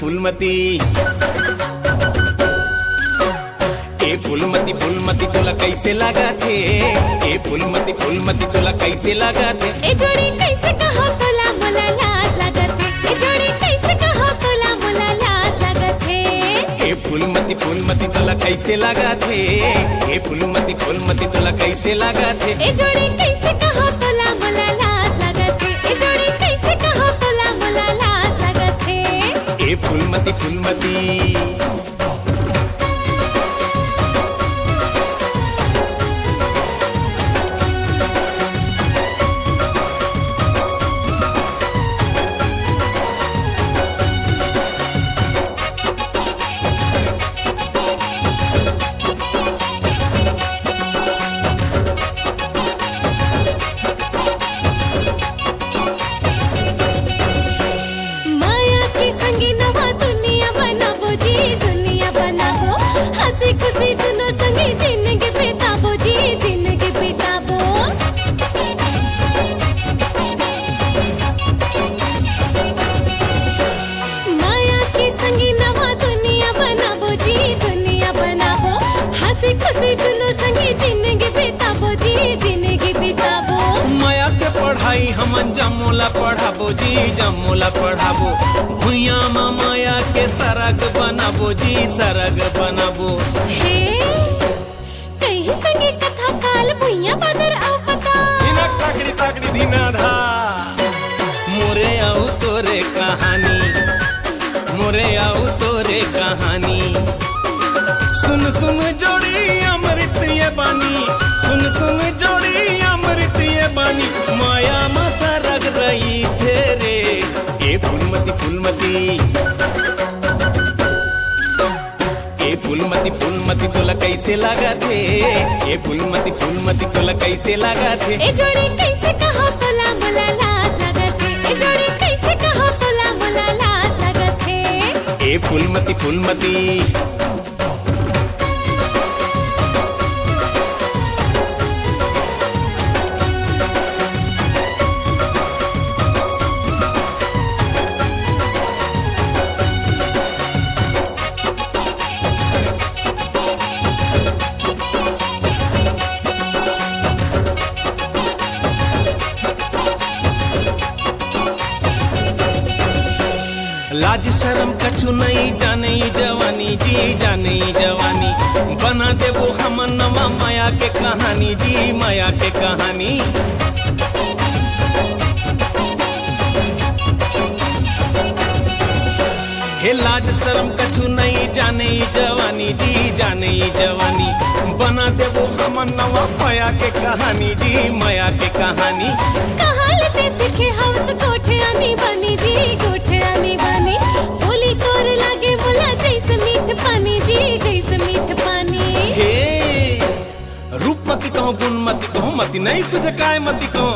फूलमती ए फूलमती फूलमती तोला कैसे लगा थे। ए फूलमती फूलमती तोला कैसे लगा थे। ए जोड़ी कैसे कहो तोला मोला लाज लागत है। ए जोड़ी कैसे कहो तोला मोला लाज लागत है। ए फूलमती फूलमती तोला कैसे लगा थे। ए फूलमती फूलमती तोला कैसे लगा थे। ए जोड़ी कैसे कहो तोला मोला लाज लागत है। ए जोड़ी कैसे कहो तोला मोला लाज लागत है। ए फूलमती फूलमती खुशी दोनों संगे जिंदगी बिताबो जी जिंदगी बिताबो। माया की संगी नवा दुनिया बनाबो जी दुनिया बनाबो। हंसी खुशी दोनों संगे जिंदगी बिताबो जी जिंदगी बिताबो। माया के पढ़ाई हमन जमोला पढ़ाबो जी जमोला पढ़ाबो। भुइया मा माया के सरग बनाबो जी सरग बनाबो। हे कहीं संगे कथा काल भुइया बदर आउ पता। दिनक ताकड़ी ताकड़ी दिना धा मोरे आउ तोरे कहानी मोरे आउ तोरे कहानी। सुन सुन जोड़ी अमृत ये बानी सुन सुन जोड़ी अमृत ये बानी। माया मा सरग रही थे रे। ए फूलमती फूलमती ए फूलमती फूलमती तोला कैसे लगा थे। ए फूलमती फूलमती तोला कैसे लगा थे। ए जोड़ी कैसे कहो तोला मोला लाज लागत है। ए जोड़ी कैसे कहो तोला मोला लाज लागत है। ए फूलमती फूलमती लाज शर्म कछु नहीं जाने जवानी जी जाने जवानी। बना देबो हम नवा माया के कहानी जी माया के कहानी। हे लाज शर्म कछु नहीं जाने जवानी जी जाने जवानी। बना देबो हम नवा माया के कहानी जी माया के कहानी। कहाँ लेते सीखे हवस कोठे आनी बनी जी कोठे आनी बनी। बोली तोर लागे बोला जैसे मीठ पानी जी जैसे मीठ पानी। हे रूप मती कहो गुण मती कहो मती नहीं सुझकाय मती कहो।